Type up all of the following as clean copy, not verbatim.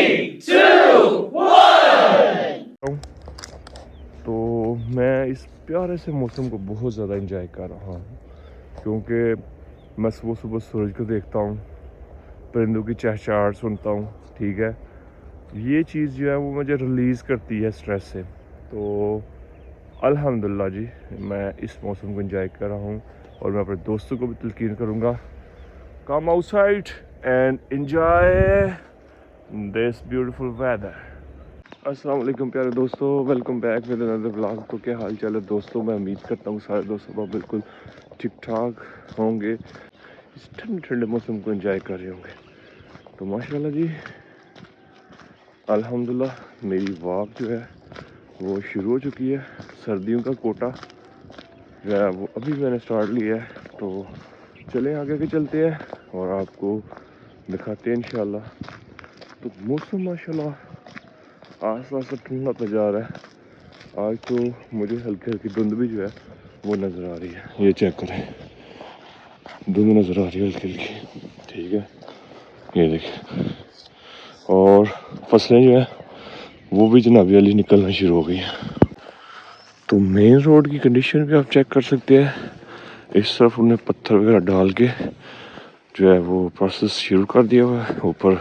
3, 2, 1। तो मैं इस प्यारे से मौसम को बहुत ज़्यादा एंजॉय कर रहा हूँ क्योंकि मैं सुबह सुबह सूरज को देखता हूँ, परिंदों की चहचहाट सुनता हूँ। ठीक है, ये चीज़ जो है वो मुझे रिलीज़ करती है स्ट्रेस से। तो अल्हम्दुलिल्लाह जी, मैं इस मौसम को एंजॉय कर रहा हूँ और मैं अपने दोस्तों को भी तलकीन करूँगा, come outside and enjoy this beautiful weather. अस्सलाम वालेकुम प्यारे दोस्तों, welcome back with another vlog. तो क्या हाल चाल है दोस्तों? मैं उम्मीद करता हूँ सारे दोस्त सुबह बिल्कुल ठीक ठाक होंगे, इस ठंडे ठंडे मौसम को एंजॉय कर रहे होंगे। तो माशाल्लाह जी, अल्हम्दुलिल्लाह मेरी वॉक जो है वो शुरू हो चुकी है। सर्दियों का कोटा जो है वो अभी मैंने स्टार्ट लिया है। तो चलें आगे के चलते हैं और आपको दिखाते हैं इंशाल्लाह। तो मौसम माशाल्लाह आस्ता आस्ता ठंडा होता जा रहा है। आज तो मुझे हल्की हल्की धुंध भी जो है वो नज़र आ रही है। ये चेक करें, धुंध नज़र आ रही है हल्की हल्की। ठीक है, ये देखिए। और फसलें जो है वो भी जनाबी वाली निकलना शुरू हो गई हैं। तो मेन रोड की कंडीशन भी आप चेक कर सकते हैं। इस तरफ उन्हें पत्थर वगैरह डाल के जो है वो प्रोसेस शुरू कर दिया हुआ है। ऊपर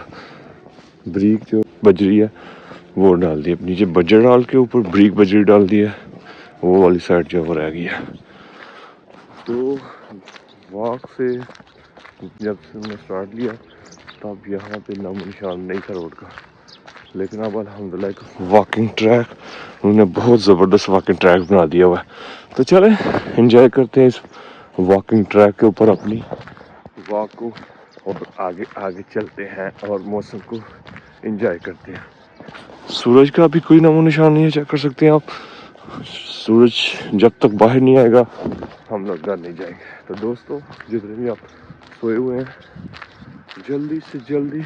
ब्रिक जो बजरी है वो डाल दी, नीचे बजर डाल के ऊपर ब्रिक बजरी डाल दी है। वो वाली साइड जो है वो रह गई है। तो वॉक से जब से मैं स्टार्ट लिया तब यहाँ पे नामो निशान नहीं था रोड का, लेकिन अब अल्हम्दुलिल्लाह एक वॉकिंग ट्रैक, उन्होंने बहुत ज़बरदस्त वॉकिंग ट्रैक बना दिया हुआ है। तो चलें एंजॉय करते हैं इस वॉकिंग ट्रैक के ऊपर अपनी वॉक को, और आगे आगे चलते हैं और मौसम को एंजॉय करते हैं। सूरज का भी कोई नामो निशान नहीं है, चेक कर सकते हैं आप। सूरज जब तक बाहर नहीं आएगा हम लोग घर नहीं जाएंगे। तो दोस्तों, जितने भी आप सोए हुए हैं, जल्दी से जल्दी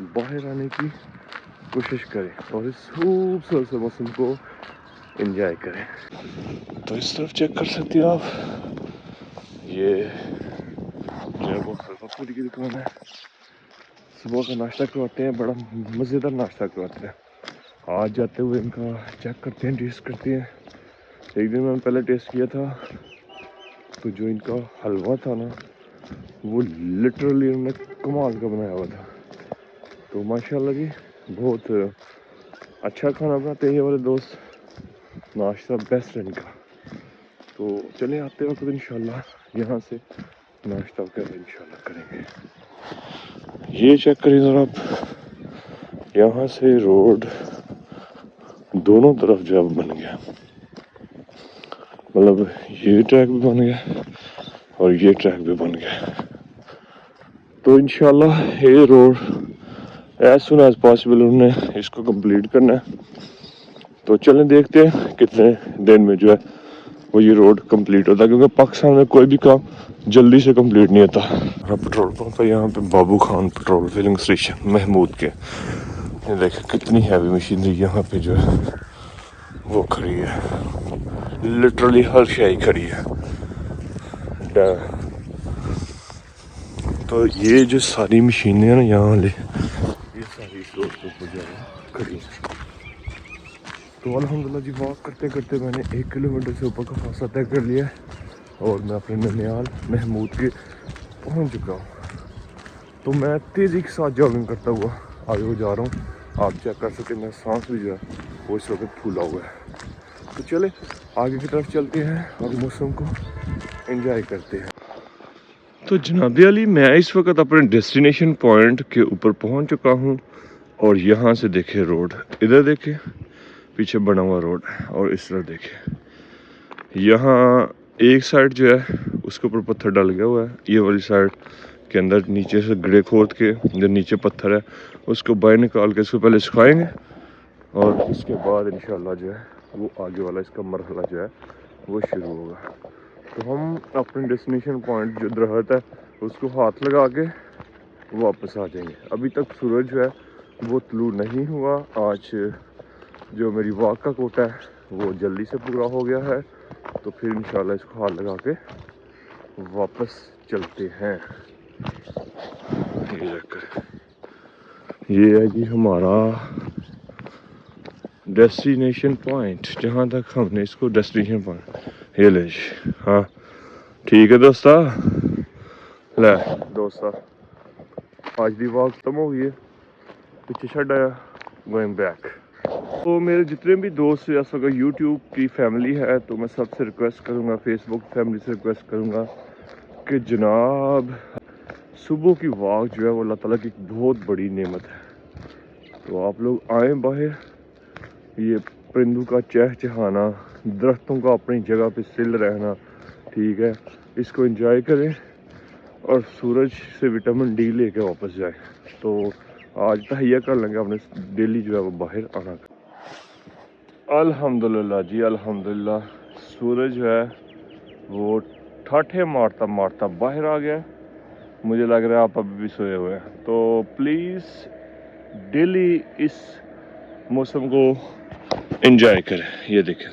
बाहर आने की कोशिश करें और इस खूबसूरत से मौसम को एंजॉय करें। तो इस तरफ चेक कर सकते हैं आप, ये जो है वो फलफूल की दुकान है। सुबह का नाश्ता करवाते हैं, बड़ा मज़ेदार नाश्ता करवाते हैं। आज जाते हुए इनका चेक करते हैं, टेस्ट करते हैं। एक दिन मैंने पहले टेस्ट किया था, तो जो इनका हलवा था ना वो लिटरली उन्होंने कमाल का बनाया हुआ था। तो माशाल्लाह जी, बहुत अच्छा खाना बनाते हैं ये वाले दोस्त, नाश्ता बेस्ट है इनका। तो चले आते वक्त इंशाल्लाह यहाँ से नाश्ता वगैरह इंशाल्लाह करेंगे। ये चेक करिए ज़रा आप, यहाँ से रोड दोनों तरफ जो है बन गया, मतलब ये ट्रैक भी बन गया और ये ट्रैक भी बन गया। तो इंशाल्लाह ये road as soon as possible उन्होंने इसको कंप्लीट करना है। तो चलें देखते हैं कितने दिन में जो है वो ये रोड कंप्लीट होता है, क्योंकि पाकिस्तान में कोई भी काम जल्दी से कंप्लीट नहीं होता। पेट्रोल पंप है यहाँ पे, Babu Khan petrol filling station Mahmood के। ये देखिए कितनी हैवी मशीनरी यहाँ पे जो है वो खड़ी है, लिटरली हर शय खड़ी है। तो ये जो सारी मशीनें हैं ना यहाँ वाले, ये सारी इस रोड के ऊपर जो है खड़ी है। तो अल्हम्दुलिल्लाह जी, वॉक करते करते मैंने 1 किलोमीटर से ऊपर का फासला तय कर लिया है और मैं अपने ननियाल महमूद के पहुंच चुका हूँ। तो मैं तेज़ी के साथ जॉगिंग करता हुआ आगे को जा रहा हूँ। आप चेक कर सकते हैं मेरा सांस भी जो है वो इस वक्त फूला हुआ है। तो चले आगे की तरफ चलते हैं और मौसम को एंजॉय करते हैं। तो जनाबी अली, मैं इस वक्त अपने डेस्टिनेशन पॉइंट के ऊपर पहुँच चुका हूँ और यहाँ से देखे रोड, इधर देखे पीछे बना हुआ रोड, और इस तरफ देखे यहाँ एक साइड जो है उसके ऊपर पत्थर डाल गया हुआ है। ये वाली साइड के अंदर नीचे से गड्ढे खोद के जो नीचे पत्थर है उसको बाहर निकाल के इसको पहले सुखाएंगे और उसके बाद इंशाल्लाह जो है वो आगे वाला इसका मरहला जो है वो शुरू होगा। तो हम अपने डेस्टिनेशन पॉइंट जो दरख्त है उसको हाथ लगा के वापस आ जाएंगे। अभी तक सूरज जो है वो तुलू नहीं हुआ। आज जो मेरी वॉक का कोटा है वो जल्दी से पूरा हो गया है, तो फिर इंशाल्लाह इसको हाथ लगा के वापस चलते हैं। ये रखकर ये है जी हमारा डेस्टिनेशन पॉइंट, जहाँ तक हमने इसको डेस्टिनेशन पॉइंट ये ले जी। हाँ ठीक है दोस्ता, ले दोस्ता आज दी वॉक खत्म हो गई है, पीछे छड़ आया गोइंग बैक। तो मेरे जितने भी दोस्त या अगर यूट्यूब की फैमिली है तो मैं सबसे रिक्वेस्ट करूँगा, फेसबुक फैमिली से रिक्वेस्ट करूँगा कि जनाब सुबह की वॉक जो है वो अल्लाह ताला की एक बहुत बड़ी नेमत है। तो आप लोग आएँ बाहर, ये परिंदों का चहचहाना, दरख्तों का अपनी जगह पे स्टिल रहना, ठीक है, इसको एंजॉय करें और सूरज से विटामिन डी लेके वापस जाए। तो आज तहैया कर लेंगे अपने डेली जो है वो बाहर आना का। अल्हम्दुलिल्लाह जी अल्हम्दुलिल्लाह, सूरज जो है वो ठाठे मारता मारता बाहर आ गया। मुझे लग रहा है आप अभी भी सोए हुए हैं। तो प्लीज़ डेली इस मौसम को एंजॉय करें। ये देखें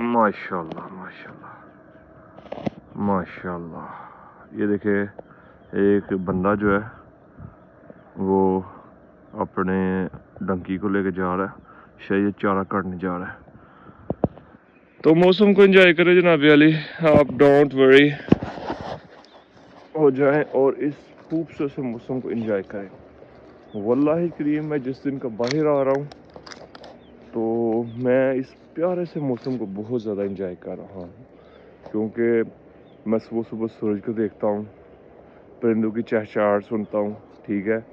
माशाल्लाह माशाल्लाह माशाल्लाह, ये देखे एक बंदा जो है वो अपने डंकी को लेके जा रहा है, शायद ये चारा काटने जा रहा है। तो मौसम को एंजॉय करें जनाब अली, आप डोंट वरी हो जाएं और इस खूबसूरत से मौसम को एंजॉय करें। वल्लाही करीम मैं जिस दिन का बाहर आ रहा हूँ तो मैं इस प्यारे से मौसम को बहुत ज़्यादा एंजॉय कर रहा हूँ, क्योंकि मैं सुबह सुबह सूरज को देखता हूँ, परिंदों की चहचहाहट सुनता हूँ, ठीक है,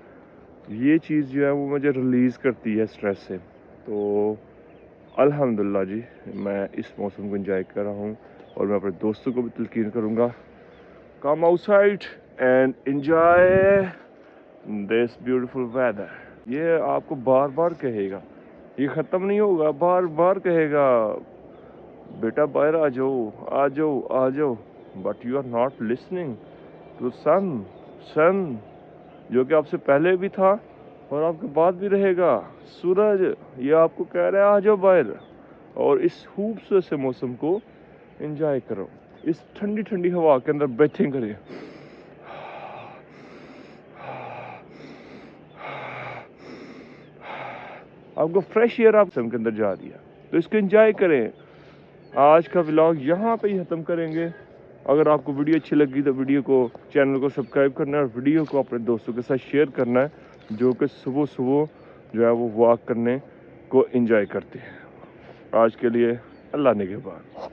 ये चीज़ जो है वो मुझे रिलीज़ करती है स्ट्रेस से। तो अल्हम्दुलिल्लाह जी मैं इस मौसम को एंजॉय कर रहा हूँ और मैं अपने दोस्तों को भी तलकीन करूँगा, come outside and enjoy this beautiful weather. ये आपको बार बार कहेगा, ये ख़त्म नहीं होगा, बार बार कहेगा बेटा बाहर आ जाओ आ जाओ आ जाओ, but you are not listening to son जो कि आपसे पहले भी था और आपके बाद भी रहेगा। सूरज ये आपको कह रहा है आ जाओ बाहर और इस खूबसूरत से मौसम को एंजॉय करो, इस ठंडी ठंडी हवा के अंदर बैठें करें। आपको फ्रेश एयर आप के अंदर जा रही है, तो इसको एंजॉय करें। आज का व्लॉग यहाँ पे ही ख़त्म करेंगे। अगर आपको वीडियो अच्छी लगी तो वीडियो को, चैनल को सब्सक्राइब करना है और वीडियो को अपने दोस्तों के साथ शेयर करना है जो कि सुबह सुबह जो है वो वॉक करने को एंजॉय करते हैं। आज के लिए अल्लाह ने के बाद।